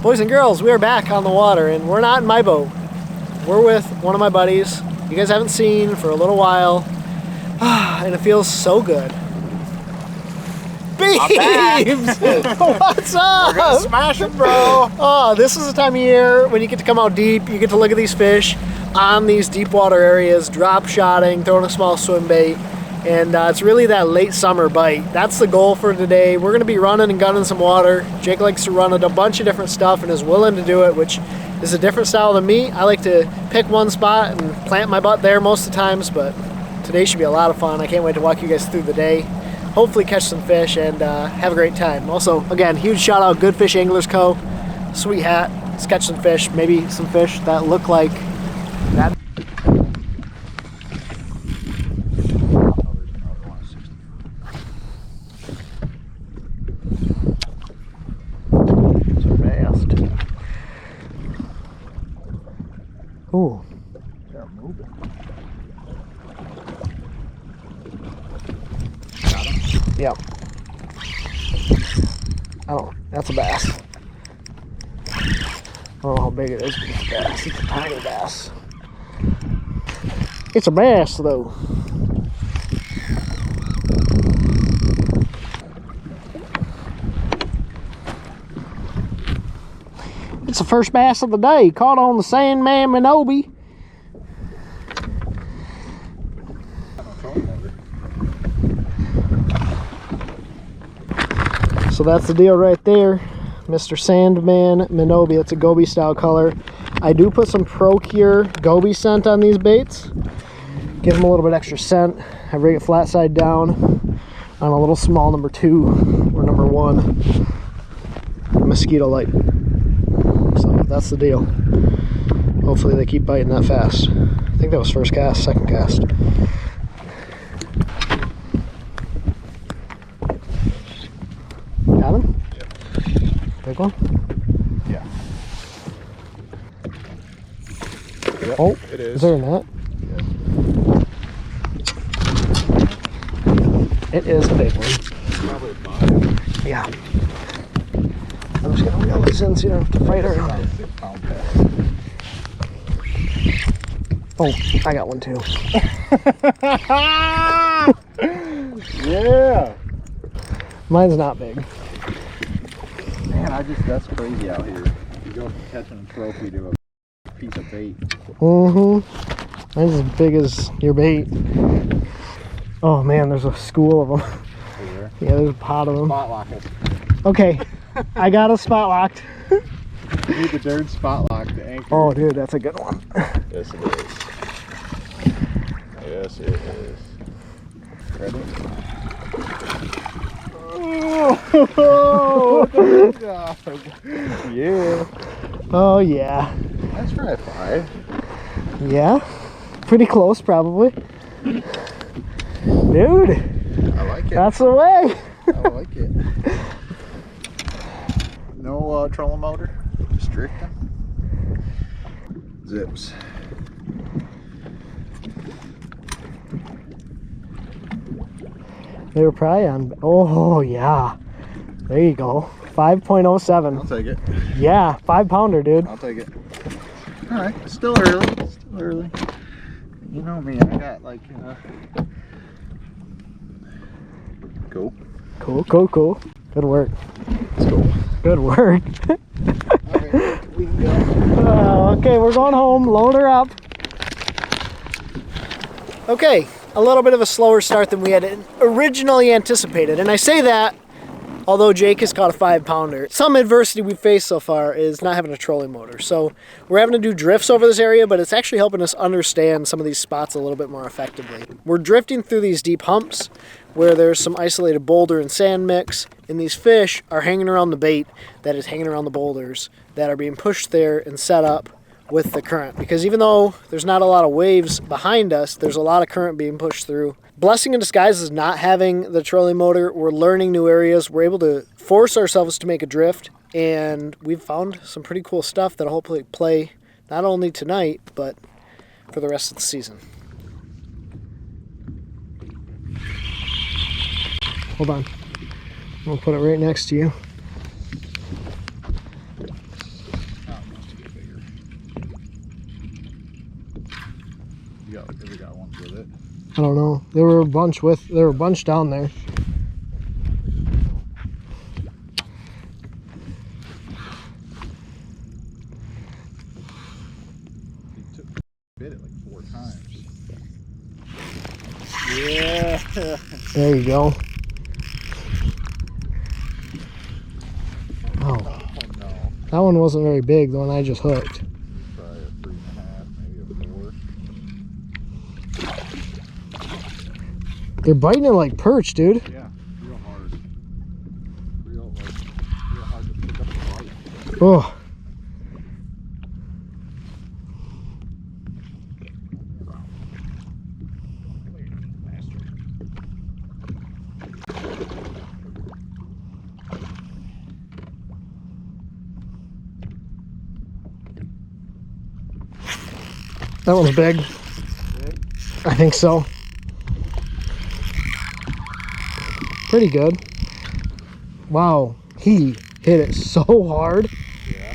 Boys and girls, we are back on the water, and we're not in my boat. We're with one of my buddies you guys haven't seen for a little while, and it feels so good. Beebs! What's up? We're gonna smash it, bro! Oh, this is the time of year when you get to come out deep, you get to look at these fish on these deep water areas, drop shotting, throwing a small swim bait, and it's really that late summer bite. That's the goal for today. We're gonna be running and gunning some water. Jake likes to run a bunch of different stuff and is willing to do it, which is a different style than me. I like to pick one spot and plant my butt there most of the times, but today should be a lot of fun. I can't wait to walk you guys through the day. Hopefully catch some fish and have a great time. Also, again, huge shout out Good Fish Anglers Co. Sweet hat. Let's catch some fish, maybe some fish that look like that. Ooh. They're moving. Yep. That's a bass. I don't know how big it is, but it's a bass. It's a tiny bass. It's a bass, though. It's the first bass of the day, caught on the Sandman Minobi. So that's the deal right there, Mr. Sandman Minobi. That's a goby style color. I do put some Procure goby scent on these baits. Give them a little bit extra scent. I bring it flat side down on a little small number 2 or number 1 mosquito light. So that's the deal. Hopefully they keep biting that fast. I think that was first cast, second cast. Got him? Yep. Big one? Yeah. Yep, Oh, it is. Is there a net? Yeah. It is a big one. Probably 5. Yeah. I'm just gonna reel this in so you don't have to fight her. Oh, I got one too. Yeah. Mine's not big. Man, that's crazy out here. You go from catching a trophy to a piece of bait. Mm-hmm. Mine's as big as your bait. Oh man, there's a school of them. There. Yeah, there's a pot of them. Spot lock it. Okay, I got a spot locked. You need the darn spot lock to anchor. Oh dude, that's a good one. Yes it is. Yes it is. Ready? Oh, good job. Yeah. Oh yeah. That's probably 5. Yeah, pretty close probably. Dude, I like it. that's the way. I like it. No trolling motor, just drifting. Zips. They were probably on, oh yeah. There you go. 5.07. I'll take it. Yeah, 5 pounder, dude. I'll take it. All right, still early. Still early. You know me, I got like, cool. Cool. Good work. Let's go. Good work. Alright, we can go. Okay, we're going home. Load her up. Okay, a little bit of a slower start than we had originally anticipated. And I say that although Jake has caught a 5 pounder. Some adversity we've faced so far is not having a trolling motor. So we're having to do drifts over this area, but it's actually helping us understand some of these spots a little bit more effectively. We're drifting through these deep humps where there's some isolated boulder and sand mix, and these fish are hanging around the bait that is hanging around the boulders that are being pushed there and set up with the current. Because even though there's not a lot of waves behind us, there's a lot of current being pushed through. Blessing in disguise is not having the trolling motor. We're learning new areas. We're able to force ourselves to make a drift, and we've found some pretty cool stuff that'll hopefully play not only tonight, but for the rest of the season. Hold on. I'm gonna put it right next to you. I don't know. There were a bunch down there. Bit it like 4 times. Yeah. There you go. Oh. Oh no. That one wasn't very big, the one I just hooked. Probably a 3.5, maybe a 4. They're biting it like perch, dude. Yeah, real hard. Real hard to pick up the bite. Oh. That one's big. I think so. Pretty good. Wow, he hit it so hard. Yeah.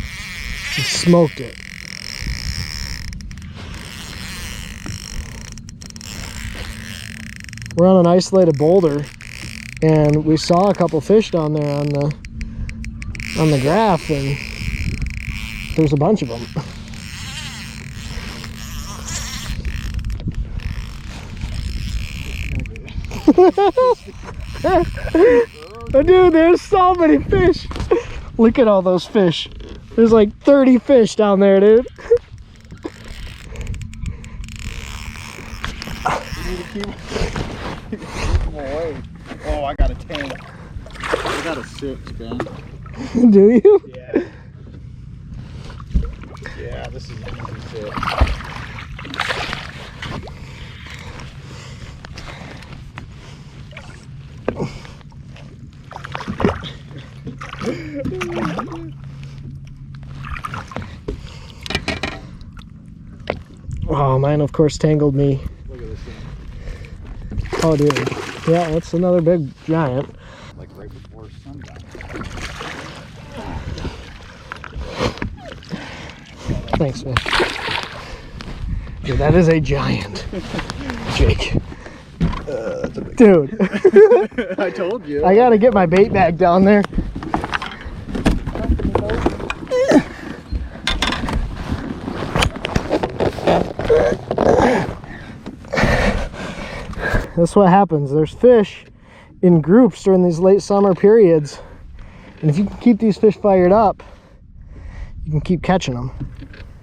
He smoked it. We're on an isolated boulder, and we saw a couple fish down there on the graph, and there's a bunch of them. Oh, dude, there's so many fish. Look at all those fish. There's like 30 fish down there, dude. You need to keep them away. Oh, I got a tank. I got a 6, Ben. Do you? Yeah. Yeah, this is an easy 6. Oh, mine of course tangled me. Look at this thing. Oh, dude. Yeah, that's another big giant. Like right before sundown. Thanks, man. Dude, that is a giant. Jake. That's a big Dude. I told you. I gotta get my bait bag down there. That's what happens. There's fish in groups during these late summer periods. And if you can keep these fish fired up, you can keep catching them.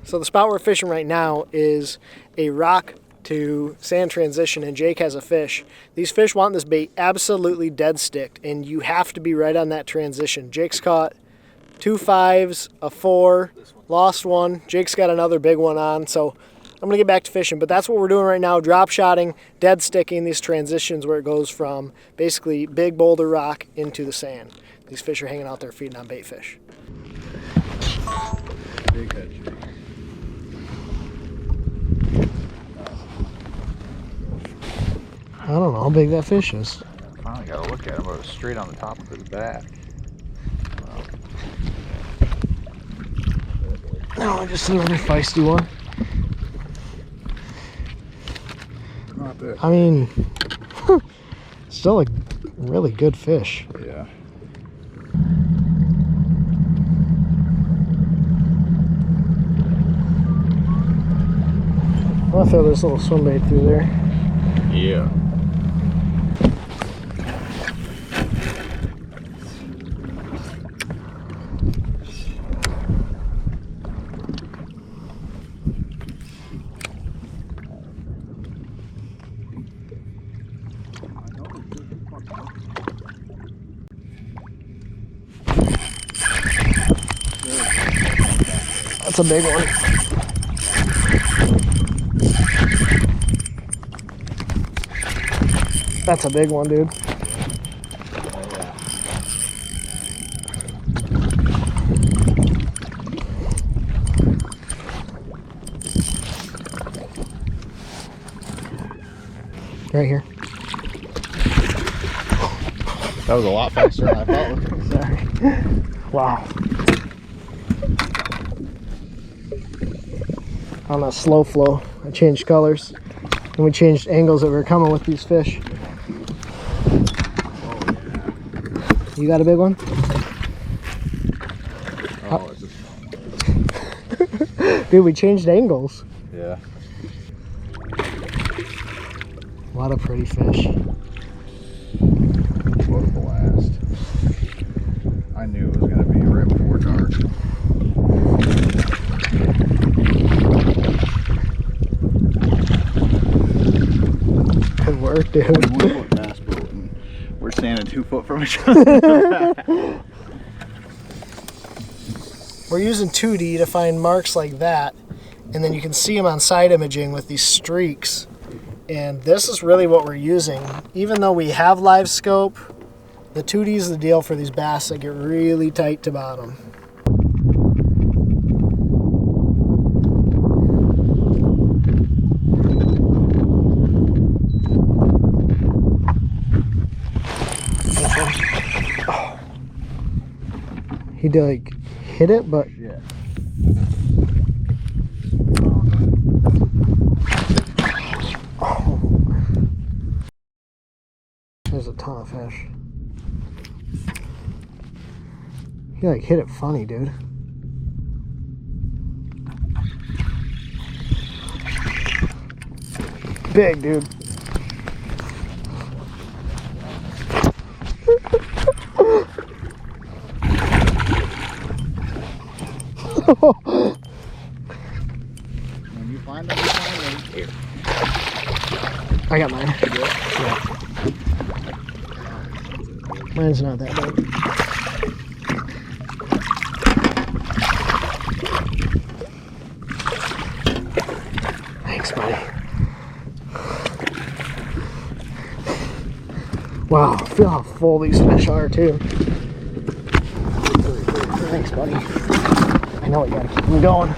So the spot we're fishing right now is a rock to sand transition, and Jake has a fish. These fish want this bait absolutely dead sticked, and you have to be right on that transition. Jake's caught 2 5s, a 4, lost one. Jake's got another big one on, so I'm gonna get back to fishing, but that's what we're doing right now, drop shotting, dead sticking these transitions where it goes from basically big boulder rock into the sand. These fish are hanging out there feeding on bait fish. Big head shake. I don't know how big that fish is. I finally got to look at him, but it was straight on the top of his back. No, just another feisty one. Not bad. I mean, still a really good fish. Yeah. I'm gonna throw this little swim bait through there. Yeah. That's a big one. That's a big one, dude. Right here. That was a lot faster than I thought. Sorry. Wow. On a slow flow, I changed colors. And we changed angles that we were coming with these fish. Oh, yeah. You got a big one? Oh, it's a small one. Dude, we changed angles. Yeah. A lot of pretty fish. What a blast. I knew it was going to be right before dark. Good work, dude. 1 foot bass boat, and we're standing 2 foot from each other. We're using 2D to find marks like that, and then you can see them on side imaging with these streaks. And this is really what we're using. Even though we have live scope, the 2D is the deal for these bass that get really tight to bottom. Oh. He did like hit it, but Yeah. there's a ton of fish. He like hit it funny, dude. Big, dude. When you find them, you find them. Here. I got mine. Yeah. Mine's not that big. Thanks, buddy. Wow, feel how full these fish are too. Thanks, buddy. I know we gotta keep them going.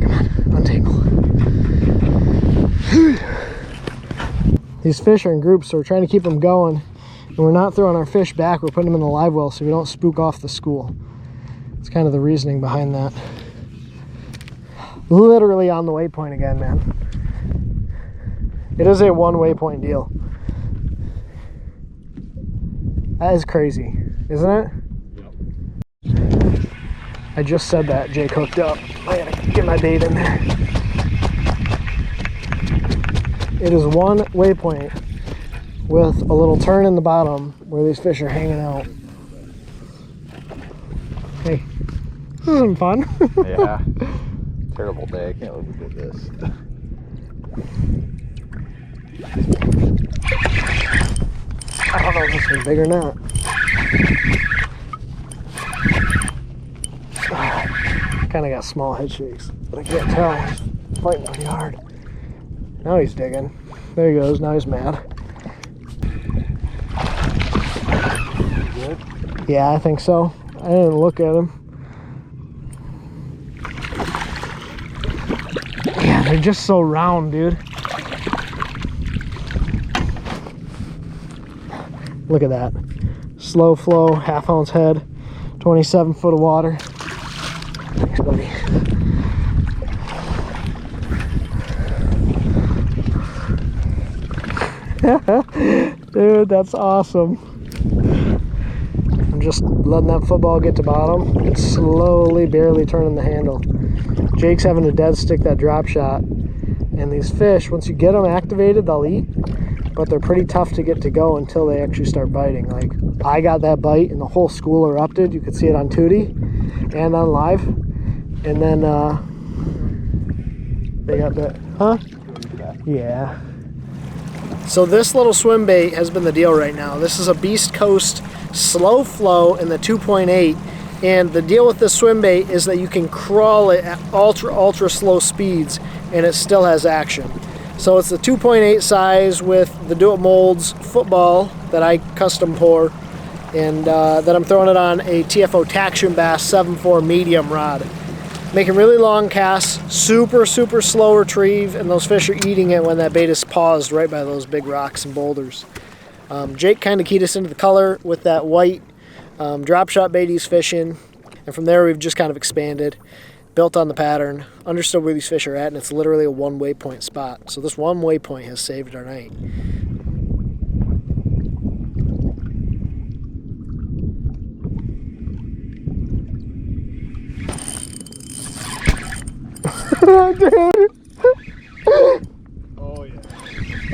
Come on, untangle. These fish are in groups, so we're trying to keep them going. And we're not throwing our fish back, we're putting them in the live well so we don't spook off the school. It's kind of the reasoning behind that. Literally on the waypoint again, man. It is a one waypoint deal. That is crazy, isn't it? Yep. I just said that. Jake hooked up. I gotta get my bait in there. It is one waypoint with a little turn in the bottom where these fish are hanging out. Hey, this is some fun. Yeah. Terrible day. I can't believe we did this. I don't know if this one's big or not. Kind of got small head shakes, but I can't tell. He's fighting pretty hard. Now he's digging. There he goes. Now he's mad. Good? Yeah, I think so. I didn't look at him. Yeah, they're just so round, dude. Look at that. Slow flow, half-ounce head, 27 foot of water. Thanks, buddy. Dude, that's awesome. I'm just letting that football get to bottom. It's slowly, barely turning the handle. Jake's having to dead stick that drop shot. And these fish, once you get them activated, they'll eat. But they're pretty tough to get to go until they actually start biting. Like, I got that bite and the whole school erupted. You could see it on 2D and on live. And then they got that, huh? Yeah. So this little swim bait has been the deal right now. This is a Beast Coast SlowFlow in the 2.8. And the deal with this swim bait is that you can crawl it at ultra slow speeds and it still has action. So it's the 2.8 size with the Dual Molds football that I custom pour, and then I'm throwing it on a TFO Taction Bass 7.4 medium rod. Making really long casts, super slow retrieve, and those fish are eating it when that bait is paused right by those big rocks and boulders. Jake kind of keyed us into the color with that white drop shot bait he's fishing, and from there we've just kind of expanded. built on the pattern, understood where these fish are at, and it's literally a one waypoint spot. So this one waypoint has saved our night. Dude. Oh yeah.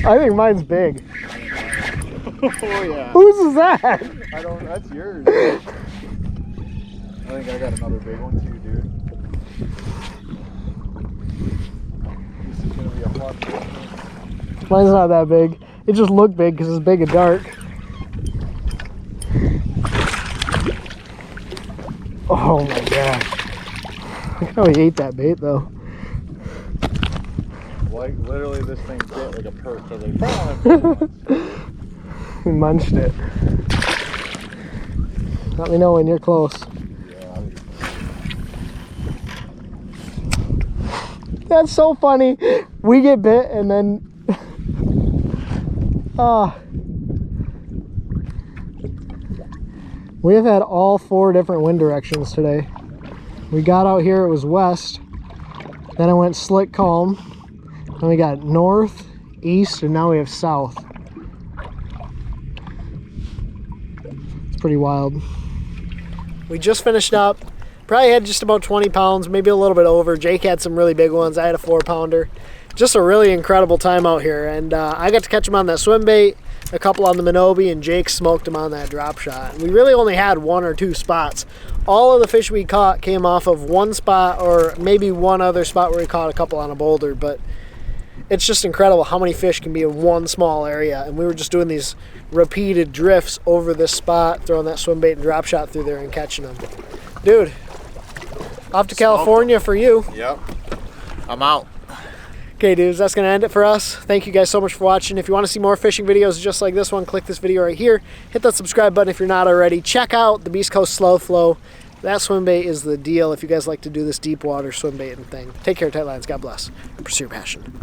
I think mine's big. Oh yeah. Whose is that? I don't. That's yours. I think I got another big one too, dude. This is gonna be a fun one. Mine's not that big. It just looked big because it's big and dark. Oh my gosh. Look how he ate that bait though. Like literally this thing bit like a perch. I was like, He munched it. Let me know when you're close. yeah, That's so funny. We get bit and then we have had all 4 different wind directions today. We got out here, it was west, then it went slick calm, then we got north, east, and now we have south. It's pretty wild. We just finished up. Probably had just about 20 pounds, maybe a little bit over. Jake had some really big ones. I had a 4-pounder. Just a really incredible time out here, and I got to catch them on that swim bait, a couple on the Minobi, and Jake smoked them on that drop shot. We really only had 1 or 2 spots. All of the fish we caught came off of 1 spot or maybe 1 other spot where we caught a couple on a boulder, but it's just incredible how many fish can be in one small area, and we were just doing these repeated drifts over this spot, throwing that swim bait and drop shot through there and catching them. Dude, off to California for you. Yep. I'm out. Okay, dudes, that's going to end it for us. Thank you guys so much for watching. If you want to see more fishing videos just like this one, click this video right here. Hit that subscribe button if you're not already. Check out the Beast Coast SlowFlow. That swim bait is the deal if you guys like to do this deep water swim baiting thing. Take care, tight lines. God bless. And pursue your passion.